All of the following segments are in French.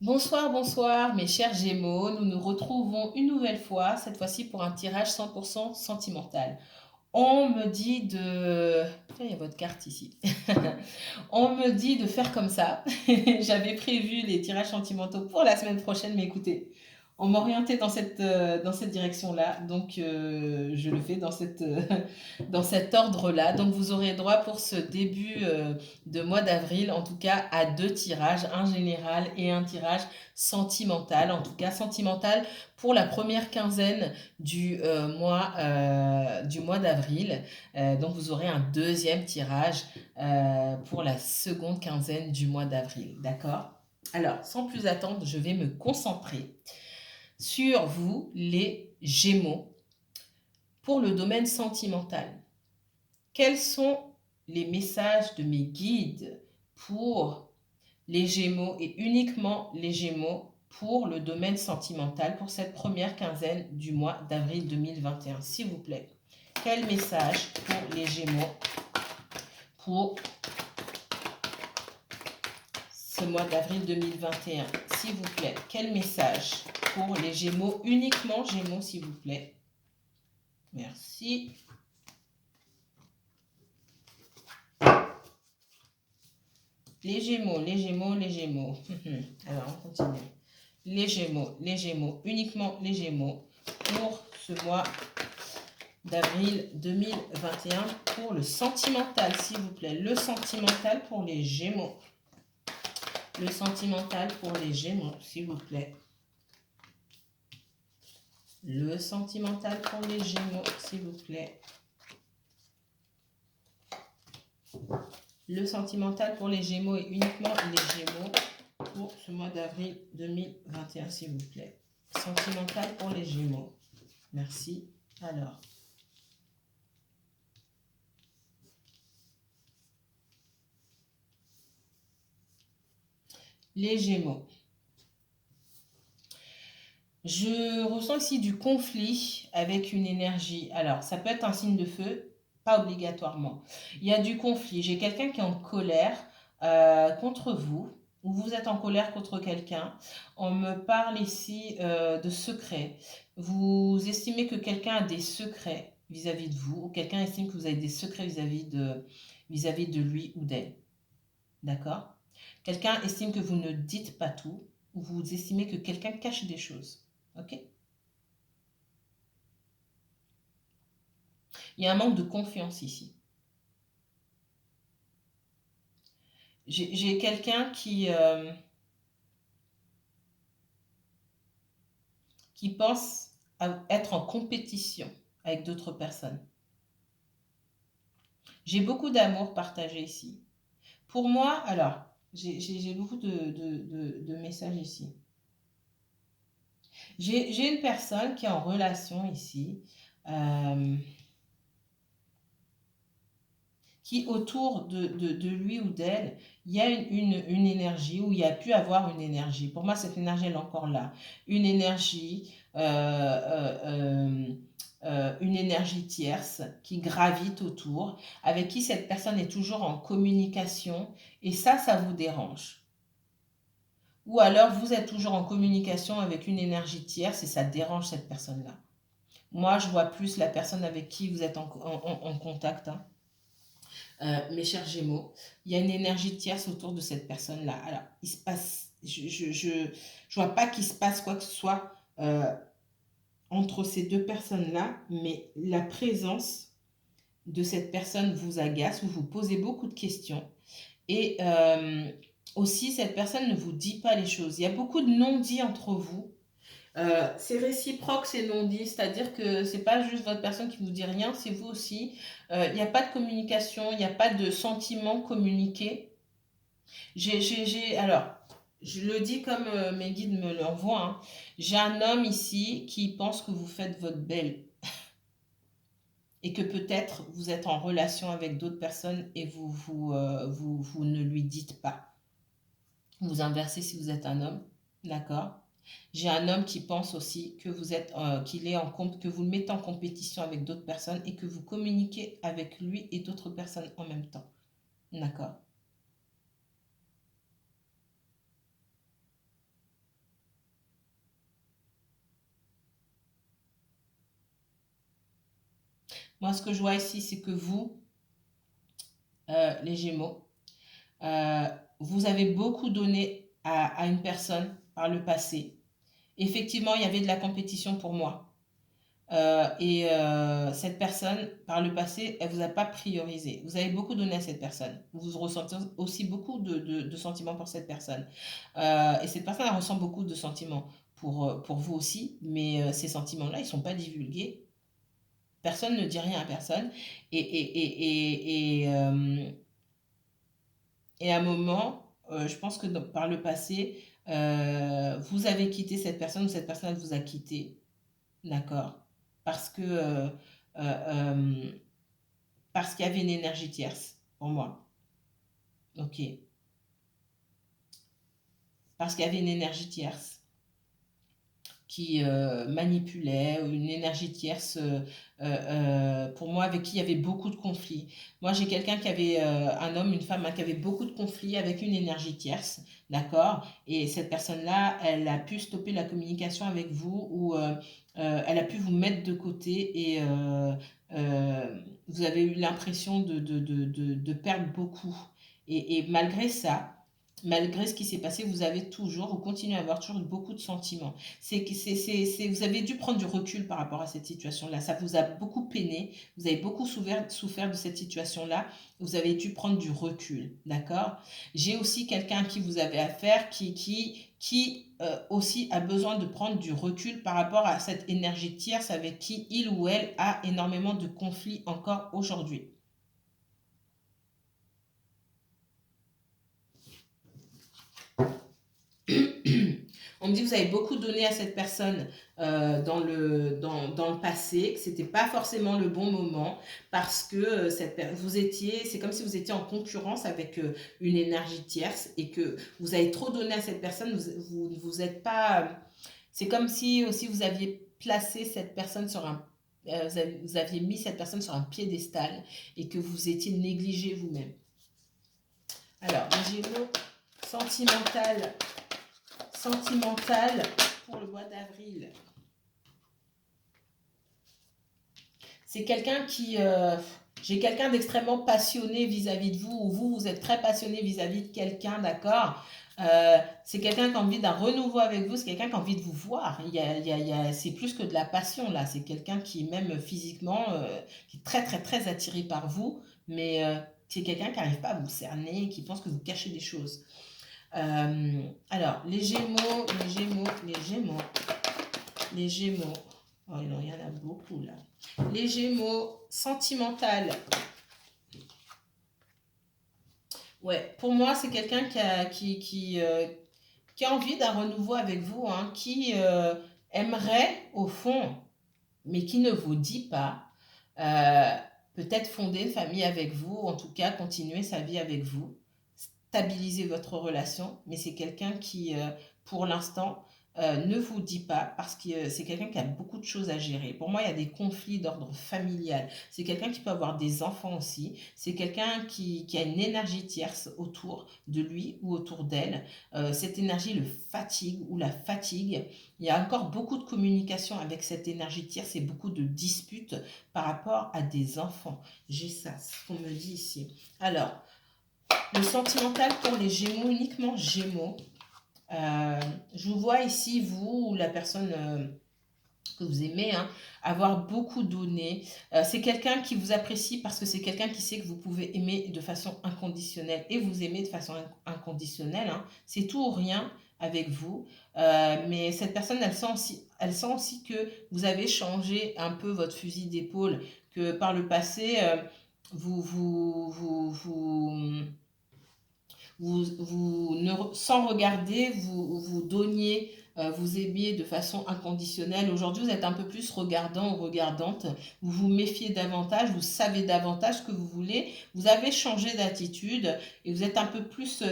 Bonsoir, bonsoir mes chers Gémeaux, nous nous retrouvons une nouvelle fois, cette fois-ci pour un tirage 100% sentimental. On me dit de... Tiens, il y a votre carte ici. On me dit de faire comme ça. J'avais prévu les tirages sentimentaux pour la semaine prochaine, mais écoutez, on m'orientait dans cette direction-là, donc je le fais dans cet ordre-là. Donc vous aurez droit pour ce début de mois d'avril, en tout cas, à deux tirages, un général et un tirage sentimental, en tout cas sentimental pour la première quinzaine du mois d'avril. Donc vous aurez un deuxième tirage pour la seconde quinzaine du mois d'avril. D'accord? Alors, sans plus attendre, je vais me concentrer sur vous, les Gémeaux, pour le domaine sentimental. Quels sont les messages de mes guides pour les Gémeaux et uniquement les Gémeaux pour le domaine sentimental pour cette première quinzaine du mois d'avril 2021, s'il vous plaît? Quel message pour les Gémeaux pour ce mois d'avril 2021, s'il vous plaît? Quel message pour les Gémeaux, uniquement Gémeaux, s'il vous plaît? Merci. Les Gémeaux, les Gémeaux, les Gémeaux. Alors, on continue. Les Gémeaux, uniquement les Gémeaux pour ce mois d'avril 2021 pour le sentimental, s'il vous plaît. Le sentimental pour les Gémeaux. Le sentimental pour les Gémeaux, s'il vous plaît. Le sentimental pour les Gémeaux, s'il vous plaît. Le sentimental pour les Gémeaux et uniquement les Gémeaux pour ce mois d'avril 2021, s'il vous plaît. Sentimental pour les Gémeaux. Merci. Alors. Les Gémeaux. Je ressens ici du conflit avec une énergie. Alors, ça peut être un signe de feu, pas obligatoirement. Il y a du conflit. J'ai quelqu'un qui est en colère contre vous, ou vous êtes en colère contre quelqu'un. On me parle ici de secrets. Vous estimez que quelqu'un a des secrets vis-à-vis de vous, ou quelqu'un estime que vous avez des secrets vis-à-vis de lui ou d'elle. D'accord? Quelqu'un estime que vous ne dites pas tout, ou vous estimez que quelqu'un cache des choses. Ok? Il y a un manque de confiance ici. J'ai quelqu'un qui pense à être en compétition avec d'autres personnes. J'ai beaucoup d'amour partagé ici. Pour moi, alors, j'ai beaucoup de messages ici. J'ai une personne qui est en relation ici. Qui autour de lui ou d'elle, il y a une énergie, ou il y a pu avoir une énergie. Pour moi, cette énergie, elle est encore là. Une énergie tierce qui gravite autour, avec qui cette personne est toujours en communication, et ça vous dérange. Ou alors, vous êtes toujours en communication avec une énergie tierce, et ça dérange cette personne-là. Moi, je vois plus la personne avec qui vous êtes en contact, hein. Mes chers Gémeaux, il y a une énergie tierce autour de cette personne-là. Alors, il se passe, je vois pas qu'il se passe quoi que ce soit entre ces deux personnes-là, mais la présence de cette personne vous agace, vous vous posez beaucoup de questions. Et aussi, cette personne ne vous dit pas les choses. Il y a beaucoup de non-dits entre vous. C'est réciproque ces non-dits, c'est-à-dire que c'est pas juste votre personne qui vous dit rien, c'est vous aussi. Il n'y a pas de communication, il n'y a pas de sentiment communiqué. Alors, je le dis comme mes guides me l'envoient, hein. J'ai un homme ici qui pense que vous faites votre belle et que peut-être vous êtes en relation avec d'autres personnes et vous ne lui dites pas. Vous inversez si vous êtes un homme, d'accord? J'ai un homme qui pense aussi que vous êtes, que vous le mettez en compétition avec d'autres personnes et que vous communiquez avec lui et d'autres personnes en même temps, d'accord? Moi, ce que je vois ici, c'est que vous, les Gémeaux, euh, vous avez beaucoup donné à une personne par le passé. Effectivement, il y avait de la compétition pour moi. Cette personne, par le passé, elle vous a pas priorisé. Vous avez beaucoup donné à cette personne. Vous ressentez aussi beaucoup de sentiments pour cette personne. Et cette personne, elle ressent beaucoup de sentiments pour vous aussi, mais ces sentiments-là, ils sont pas divulgués. Personne ne dit rien à personne. Et, et, et, et, et, euh, et à un moment, je pense que par le passé, vous avez quitté cette personne ou cette personne vous a quitté. D'accord? Parce que euh, parce qu'il y avait une énergie tierce pour moi. Ok. Parce qu'il y avait une énergie tierce qui manipulait, ou une énergie tierce, pour moi, avec qui il y avait beaucoup de conflits. Moi, j'ai quelqu'un qui avait, un homme, une femme, hein, qui avait beaucoup de conflits avec une énergie tierce, d'accord? Et cette personne-là, elle a pu stopper la communication avec vous, ou elle a pu vous mettre de côté, et vous avez eu l'impression de perdre beaucoup. Et malgré ça, malgré ce qui s'est passé, vous continuez à avoir toujours beaucoup de sentiments. Vous avez dû prendre du recul par rapport à cette situation-là. Ça vous a beaucoup peiné, vous avez beaucoup souffert de cette situation-là, vous avez dû prendre du recul, d'accord? J'ai aussi quelqu'un à qui vous avez affaire qui aussi a besoin de prendre du recul par rapport à cette énergie tierce avec qui il ou elle a énormément de conflits encore aujourd'hui. On me dit que vous avez beaucoup donné à cette personne dans le passé, que c'était pas forcément le bon moment parce que c'est comme si vous étiez en concurrence avec une énergie tierce et que vous avez trop donné à cette personne, vous êtes pas. C'est comme si aussi vous aviez placé cette personne sur un. Vous aviez mis cette personne sur un piédestal et que vous étiez négligé vous-même. Alors, les Gémeaux, sentimental, sentimental pour le mois d'avril. C'est quelqu'un qui... j'ai quelqu'un d'extrêmement passionné vis-à-vis de vous, ou vous êtes très passionné vis-à-vis de quelqu'un, d'accord? C'est quelqu'un qui a envie d'un renouveau avec vous, c'est quelqu'un qui a envie de vous voir. C'est plus que de la passion, là. C'est quelqu'un qui, même physiquement, qui est très, très, très attiré par vous, mais c'est quelqu'un qui n'arrive pas à vous cerner, qui pense que vous cachez des choses. Alors, les Gémeaux, les Gémeaux, les Gémeaux, les Gémeaux. Oh non, il y en a beaucoup là. Les Gémeaux, sentimental. Ouais, pour moi, c'est quelqu'un qui a envie d'un renouveau avec vous, hein, qui aimerait, au fond, mais qui ne vous dit pas, euh, peut-être fonder une famille avec vous, en tout cas continuer sa vie avec vous, stabiliser votre relation, mais c'est quelqu'un qui, pour l'instant, ne vous dit pas parce que c'est quelqu'un qui a beaucoup de choses à gérer. Pour moi, il y a des conflits d'ordre familial. C'est quelqu'un qui peut avoir des enfants aussi. C'est quelqu'un qui a une énergie tierce autour de lui ou autour d'elle. Cette énergie le fatigue ou la fatigue. Il y a encore beaucoup de communication avec cette énergie tierce et beaucoup de disputes par rapport à des enfants. J'ai ça, c'est ce qu'on me dit ici. Alors, le sentimental pour les Gémeaux, uniquement Gémeaux. Je vous vois ici, vous ou la personne que vous aimez, hein, avoir beaucoup donné. C'est quelqu'un qui vous apprécie parce que c'est quelqu'un qui sait que vous pouvez aimer de façon inconditionnelle et vous aimer de façon inconditionnelle. Hein. C'est tout ou rien avec vous. Mais cette personne, elle sent aussi que vous avez changé un peu votre fusil d'épaule, que par le passé, vous, vous, vous, vous, sans regarder, vous donniez, vous aimiez de façon inconditionnelle. Aujourd'hui, vous êtes un peu plus regardant ou regardante. Vous vous méfiez davantage, vous savez davantage ce que vous voulez. Vous avez changé d'attitude et vous êtes un peu plus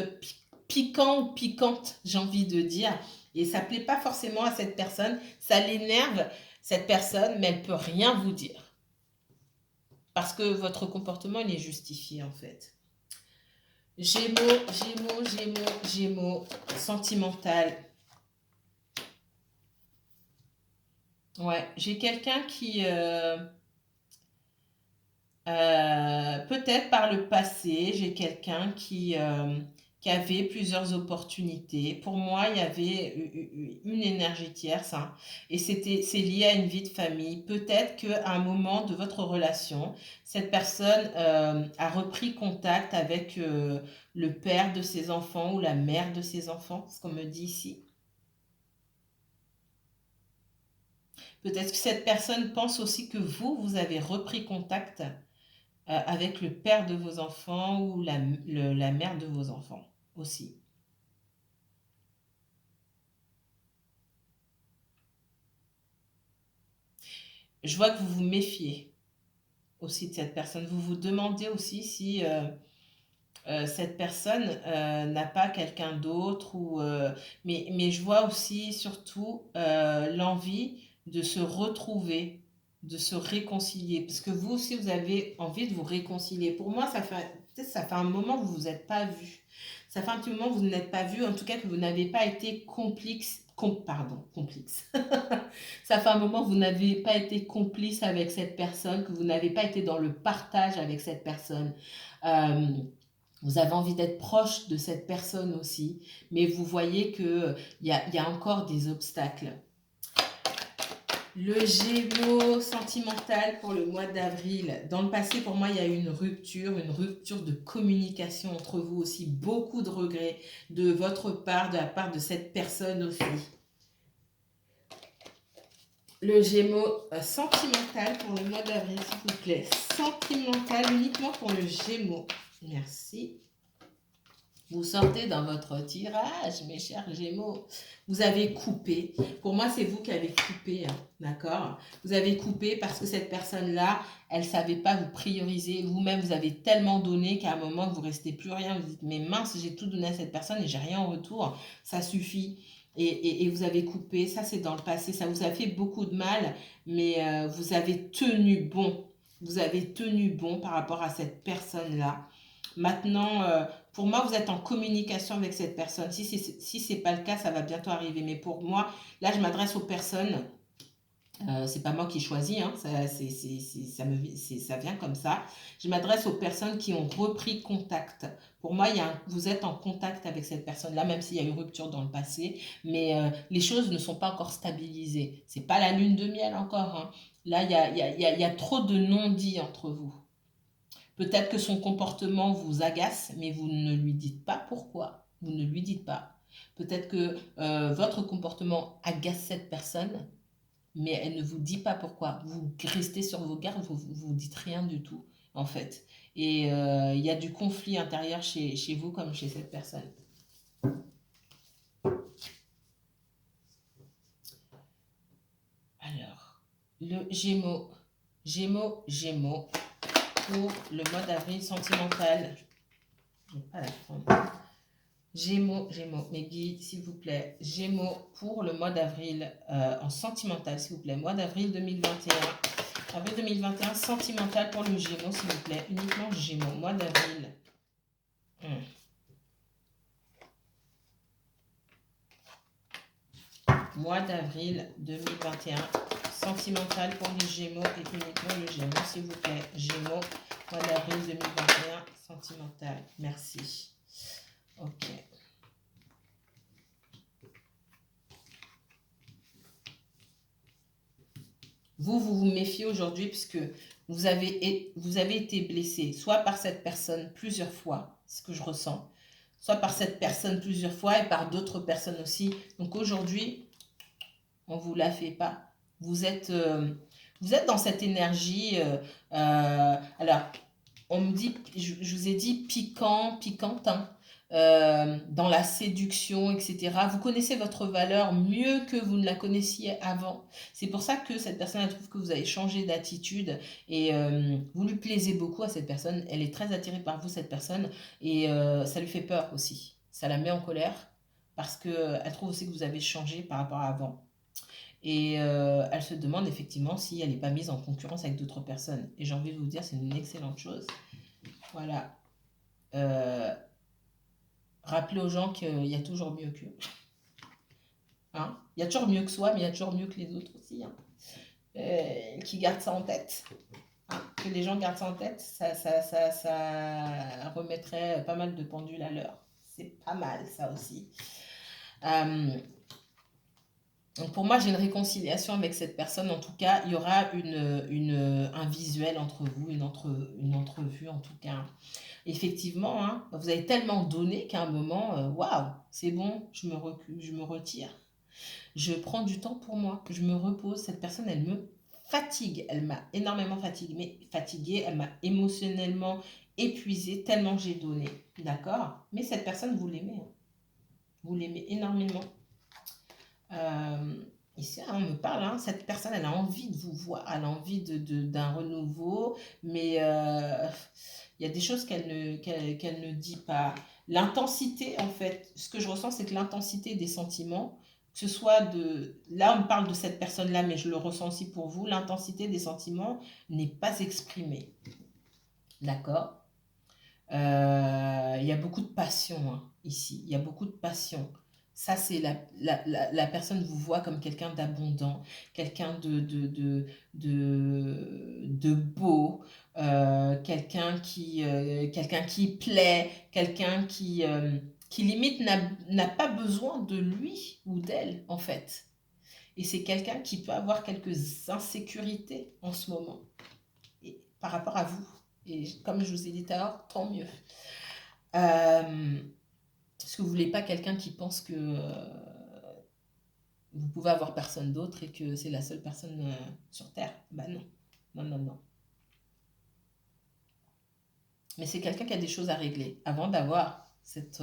piquant ou piquante, j'ai envie de dire. Et ça ne plaît pas forcément à cette personne. Ça l'énerve, cette personne, mais elle ne peut rien vous dire. Parce que votre comportement, il est justifié, en fait. Gémeaux, Gémeaux, Gémeaux, Gémeaux, sentimental. Ouais, j'ai quelqu'un Peut-être par le passé, j'ai quelqu'un qui avait plusieurs opportunités. Pour moi, il y avait une énergie tierce, hein, et c'est lié à une vie de famille. Peut-être qu'à un moment de votre relation, cette personne a repris contact avec le père de ses enfants ou la mère de ses enfants, ce qu'on me dit ici. Peut-être que cette personne pense aussi que vous avez repris contact avec le père de vos enfants ou la mère de vos enfants aussi. Je vois que vous vous méfiez aussi de cette personne. Vous vous demandez aussi si cette personne n'a pas quelqu'un d'autre. Mais je vois aussi surtout l'envie de se retrouver, de se réconcilier. Parce que vous aussi, vous avez envie de vous réconcilier. Pour moi, ça fait un moment que vous ne vous êtes pas vu. Ça fait un petit moment que vous n'êtes pas vu, en tout cas que vous n'avez pas été complice. Ça fait un moment que vous n'avez pas été complice avec cette personne, que vous n'avez pas été dans le partage avec cette personne. Euh, Vous avez envie d'être proche de cette personne aussi, mais vous voyez qu'il y a encore des obstacles. Le Gémeaux sentimental pour le mois d'avril. Dans le passé, pour moi, il y a eu une rupture de communication entre vous aussi. Beaucoup de regrets de votre part, de la part de cette personne aussi. Le Gémeaux sentimental pour le mois d'avril, s'il vous plaît. Sentimental uniquement pour le Gémeaux. Merci. Vous sortez dans votre tirage, mes chers Gémeaux. Vous avez coupé. Pour moi, c'est vous qui avez coupé, hein, d'accord? Vous avez coupé parce que cette personne-là, elle ne savait pas vous prioriser. Vous-même, vous avez tellement donné qu'à un moment, vous ne restez plus rien. Vous dites, mais mince, j'ai tout donné à cette personne et j'ai rien en retour. Ça suffit. Et vous avez coupé. Ça, c'est dans le passé. Ça vous a fait beaucoup de mal, mais vous avez tenu bon. Vous avez tenu bon par rapport à cette personne-là. Maintenant, pour moi, vous êtes en communication avec cette personne. Si c'est pas le cas, ça va bientôt arriver. Mais pour moi, là, je m'adresse aux personnes. C'est pas moi qui choisis, hein, ça vient comme ça. Je m'adresse aux personnes qui ont repris contact. Pour moi, vous êtes en contact avec cette personne-là, même s'il y a eu rupture dans le passé, mais les choses ne sont pas encore stabilisées. C'est pas la lune de miel encore, hein. Là, il y a trop de non-dits entre vous. Peut-être que son comportement vous agace, mais vous ne lui dites pas pourquoi. Vous ne lui dites pas. Peut-être que votre comportement agace cette personne, mais elle ne vous dit pas pourquoi. Vous restez sur vos gardes, vous dites rien du tout, en fait. Et il y a du conflit intérieur chez vous comme chez cette personne. Alors, le Gémeaux, pour le mois d'avril sentimental. Je n'ai pas la forme. Gémeaux, mes guides, s'il vous plaît. Gémeaux pour le mois d'avril en sentimental, s'il vous plaît. Mois d'avril 2021. Avril 2021, sentimental pour le Gémeaux, s'il vous plaît. Uniquement Gémeaux. Mois d'avril. Mois d'avril 2021. Sentimental pour les Gémeaux et uniquement le Gémeaux, s'il vous plaît. Gémeaux, mois d'avril 2021, sentimental. Merci. Ok. Vous méfiez aujourd'hui puisque vous avez été blessé, soit par cette personne plusieurs fois, ce que je ressens, soit par cette personne plusieurs fois et par d'autres personnes aussi. Donc aujourd'hui, on ne vous la fait pas. Vous êtes dans cette énergie. Alors, on me dit, je vous ai dit piquantin. Dans la séduction, etc. Vous connaissez votre valeur mieux que vous ne la connaissiez avant. C'est pour ça que cette personne, elle trouve que vous avez changé d'attitude et vous lui plaisez beaucoup à cette personne. Elle est très attirée par vous, cette personne, et ça lui fait peur aussi. Ça la met en colère parce qu'elle trouve aussi que vous avez changé par rapport à avant. Et elle se demande effectivement si elle n'est pas mise en concurrence avec d'autres personnes. Et j'ai envie de vous dire, c'est une excellente chose. Voilà. Rappelez aux gens qu'il y a toujours mieux qu'eux. Hein, il y a toujours mieux que soi, mais il y a toujours mieux que les autres aussi. Hein. Qui gardent ça en tête. Hein, que les gens gardent ça en tête, ça remettrait pas mal de pendules à l'heure. C'est pas mal, ça aussi. Donc pour moi, j'ai une réconciliation avec cette personne. En tout cas, il y aura un visuel entre vous, une entrevue en tout cas. Effectivement, hein, vous avez tellement donné qu'à un moment, waouh, c'est bon, je me recule, je me retire. Je prends du temps pour moi, je me repose. Cette personne, elle me fatigue. Elle m'a énormément fatiguée, elle m'a émotionnellement épuisée tellement que j'ai donné. D'accord? Mais cette personne, vous l'aimez. Hein. Vous l'aimez énormément. Ici, on me parle, hein, cette personne, elle a envie de vous voir, elle a envie d'un renouveau, mais il y a des choses qu'elle ne dit pas. L'intensité, en fait, ce que je ressens, c'est que l'intensité des sentiments, que ce soit là, on me parle de cette personne-là, mais je le ressens aussi pour vous, l'intensité des sentiments n'est pas exprimée. D'accord? Il y a beaucoup de passion hein, ici, il y a beaucoup de passion. Ça, c'est la personne vous voit comme quelqu'un d'abondant, quelqu'un de beau, quelqu'un qui plaît, quelqu'un qui limite n'a pas besoin de lui ou d'elle, en fait. Et c'est quelqu'un qui peut avoir quelques insécurités en ce moment par rapport à vous. Et comme je vous ai dit tout à l'heure, tant mieux. Est-ce que vous voulez pas quelqu'un qui pense que vous pouvez avoir personne d'autre et que c'est la seule personne sur Terre? Ben non. Non, non, non. Mais c'est quelqu'un qui a des choses à régler avant d'avoir cette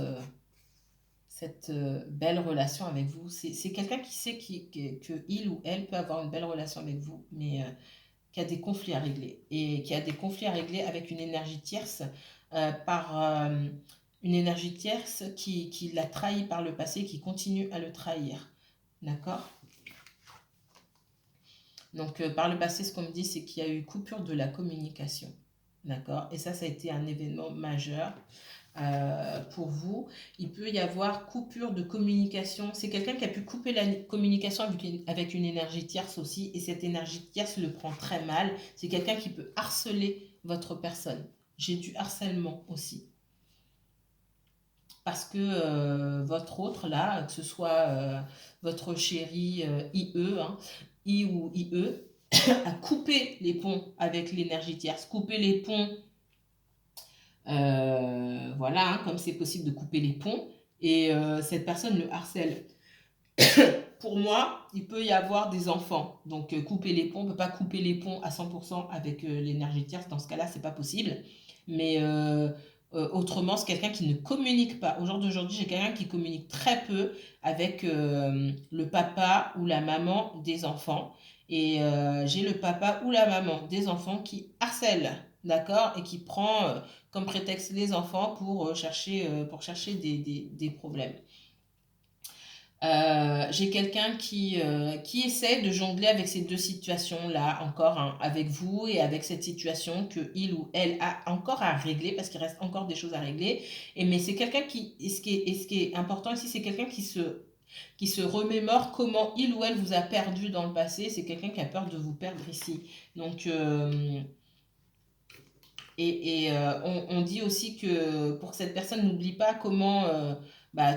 belle relation avec vous. C'est quelqu'un qui sait que il ou elle peut avoir une belle relation avec vous, mais qui a des conflits à régler. Et qui a des conflits à régler avec une énergie tierce, une énergie tierce qui l'a trahi par le passé, qui continue à le trahir. D'accord? Donc, par le passé, ce qu'on me dit, c'est qu'il y a eu coupure de la communication. D'accord? Et ça a été un événement majeur pour vous. Il peut y avoir coupure de communication. C'est quelqu'un qui a pu couper la communication avec une énergie tierce aussi. Et cette énergie tierce le prend très mal. C'est quelqu'un qui peut harceler votre personne. J'ai du harcèlement aussi. Parce que votre autre, là, que ce soit votre chéri IE, hein, I ou IE, a coupé les ponts avec l'énergie tierce, couper les ponts, voilà, hein, comme c'est possible de couper les ponts, et cette personne le harcèle. Pour moi, il peut y avoir des enfants, donc couper les ponts, on ne peut pas couper les ponts à 100% avec l'énergie tierce, dans ce cas-là, c'est pas possible, mais autrement, c'est quelqu'un qui ne communique pas. Au jour d'aujourd'hui, j'ai quelqu'un qui communique très peu avec le papa ou la maman des enfants. Et j'ai le papa ou la maman des enfants qui harcèle, d'accord, et qui prend comme prétexte les enfants pour chercher des problèmes. J'ai quelqu'un qui essaie de jongler avec ces deux situations-là, encore hein, avec vous et avec cette situation que il ou elle a encore à régler, parce qu'il reste encore des choses à régler. Mais c'est quelqu'un et ce qui est important ici, c'est quelqu'un qui se remémore comment il ou elle vous a perdu dans le passé. C'est quelqu'un qui a peur de vous perdre ici. Donc, on dit aussi que pour que cette personne n'oublie pas comment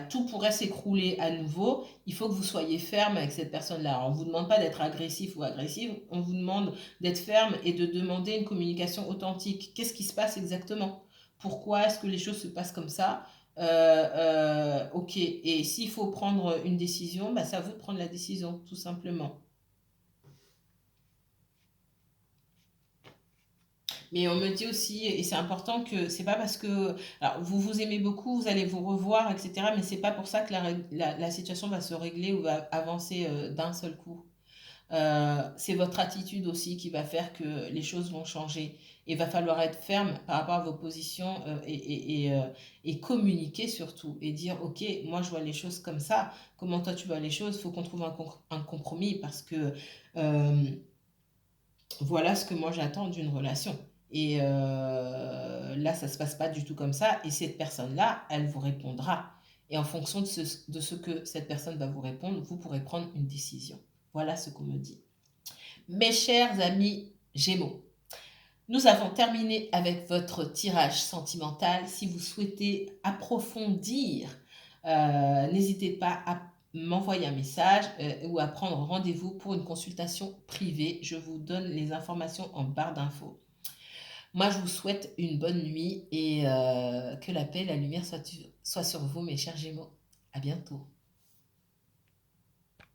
tout pourrait s'écrouler à nouveau, il faut que vous soyez ferme avec cette personne-là. On ne vous demande pas d'être agressif ou agressive, on vous demande d'être ferme et de demander une communication authentique. Qu'est-ce qui se passe exactement? Pourquoi est-ce que les choses se passent comme ça? Ok, et s'il faut prendre une décision, c'est à vous de prendre la décision, tout simplement. Mais on me dit aussi, et c'est important que c'est pas parce que alors, vous vous aimez beaucoup, vous allez vous revoir, etc. Mais c'est pas pour ça que la situation va se régler ou va avancer d'un seul coup. C'est votre attitude aussi qui va faire que les choses vont changer. Il va falloir être ferme par rapport à vos positions et communiquer surtout. Et dire, ok, moi je vois les choses comme ça. Comment toi tu vois les choses? Il faut qu'on trouve un compromis parce que euh, voilà ce que moi j'attends d'une relation. Et là, ça ne se passe pas du tout comme ça. Et cette personne-là, elle vous répondra. Et en fonction de ce que cette personne va vous répondre, vous pourrez prendre une décision. Voilà ce qu'on me dit. Mes chers amis Gémeaux, Nous avons terminé avec votre tirage sentimental. Si vous souhaitez approfondir, n'hésitez pas à m'envoyer un message ou à prendre rendez-vous pour une consultation privée. Je vous donne les informations en barre d'infos. Moi, je vous souhaite une bonne nuit et que la paix et la lumière soient sur vous, mes chers Gémeaux. À bientôt.